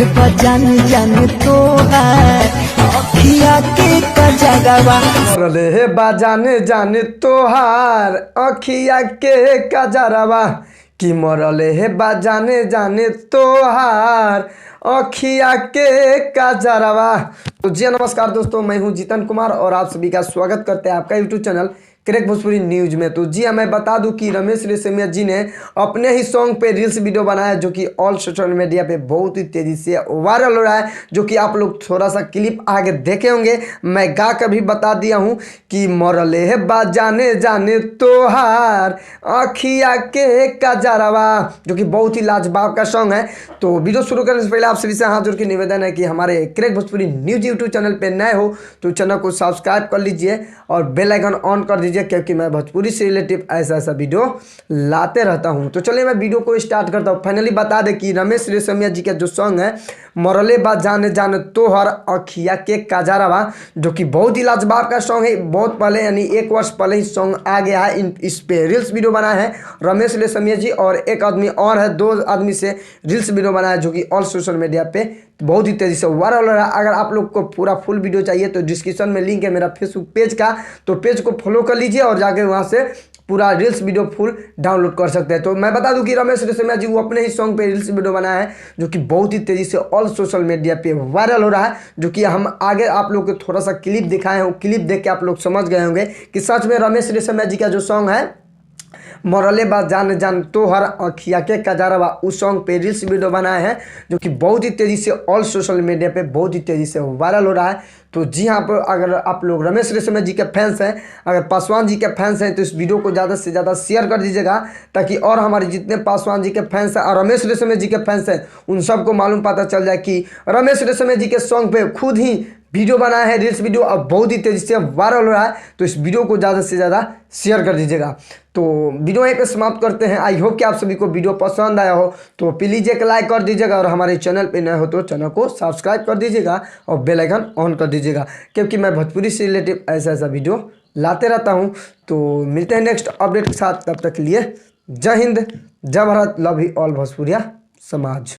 बजान जान तो है अखिया के कजरवा। मरले हे बाजाने जाने तोहार अखिया के कजरवा कि मरले हे बाजाने जाने तोहार अखिया के कजरवा। तो जी नमस्कार दोस्तों, मैं हूं जीतन कुमार और आप सभी का स्वागत करते हैं आपका YouTube channel crack Bhojpuri news में। तो जी मैं बता दूं कि रमेश रेशमिया जी ने अपने ही सॉन्ग पे रील्स वीडियो बनाया जो कि ऑल सोशल मीडिया पे बहुत ही तेजी से वायरल हो रहा है, जो कि आप लोग थोड़ा सा क्लिप आगे देखे होंगे। मैं गा कर भी बता दिया हूं कि मरले है बाजाने जाने तोहार अखिया के कजरवा, जो कि बहुत ही लाजवाब का सॉन्ग है। तो वीडियो शुरू करने से पहले आप सभी से हाथ जोड़ के निवेदन है कि हमारे crack Bhojpuri news YouTube channel पे नए हो तो चैनल को सब्सक्राइब कर लीजिए और बेल आइकन ऑन कर दीजिए, क्योंकि मैं भोजपुरी से रिलेटिव ऐसा वीडियो लाते रहता हूं। तो चलिए मैं वीडियो को स्टार्ट करता हूं। फाइनली बता दें कि रमेश रेशमिया जी का जो सॉन्ग है मरले बाजाने जाने तोहर अखिया के कजरवा, जो कि बहुत ही लाजवाब का सॉन्ग है। बहुत पहले यानी 1 वर्ष पहले ही सॉन्ग आ गया है। इस पे रील्स वीडियो बनाए हैं रमेश रेशमिया जी और एक आदमी और है, 2 आदमी से रील्स वीडियो बनाया जो कि ऑल सोशल मीडिया पे बहुत ही तेजी से वायरल हो रहा है। अगर आप लोग को पूरा फुल वीडियो चाहिए तो डिस्क्रिप्शन में लिंक है मेरा फेसबुक पेज का, तो पेज को फॉलो कर लीजिए और जाके वहां से पूरा रील्स वीडियो फुल डाउनलोड कर सकते हैं। तो मैं बता दूं कि रमेश रेशमिया जी वो अपने ही सॉन्ग पे रील्स वीडियो बनाया है जो कि बहुत ही तेजी से ऑल सोशल मीडिया पे वायरल हो रहा है, जो कि हम आगे आप लोग को थोड़ा सा क्लिप दिखाए हैं। क्लिप देख के आप लोग समझ गए होंगे कि सच में रमेश रेशमिया जी का जो सॉन्ग है मरले बाजाने जान तोहर अखिया के कजरवा उस सॉन्ग पे रील्स वीडियो बनाए हैं जो कि बहुत ही तेज़ी से ऑल सोशल मीडिया पे बहुत ही तेज़ी से वायरल हो रहा है। तो जी हाँ, पर अगर आप लोग रमेश रेशमिया जी के फैंस हैं, अगर पासवान जी के फैंस हैं तो इस वीडियो को ज़्यादा से ज़्यादा शेयर कर दीजिएगा, ताकि और हमारे जितने पासवान जी के फैंस हैं और रमेश रेशमिया जी के फैंस हैं उन सबको मालूम पता चल जाए कि रमेश रेशमिया जी के सॉन्ग पे खुद ही वीडियो बनाया है रील्स वीडियो और बहुत ही तेज़ी से वायरल हो रहा है। तो इस वीडियो को ज़्यादा से ज़्यादा शेयर कर दीजिएगा। तो वीडियो यहीं पे समाप्त करते हैं। आई होप कि आप सभी को वीडियो पसंद आया हो, तो प्लीज़ एक लाइक कर दीजिएगा और हमारे चैनल पे नए हो तो चैनल को सब्सक्राइब कर दीजिएगा और बेल आइकन ऑन कर दीजिएगा, क्योंकि मैं भोजपुरी से रिलेटिव ऐसा वीडियो लाते रहता हूँ। तो मिलते हैं नेक्स्ट अपडेट के साथ, तब तक के लिए जय हिंद, जय भारत, लव यू ऑल भोजपुरिया समाज।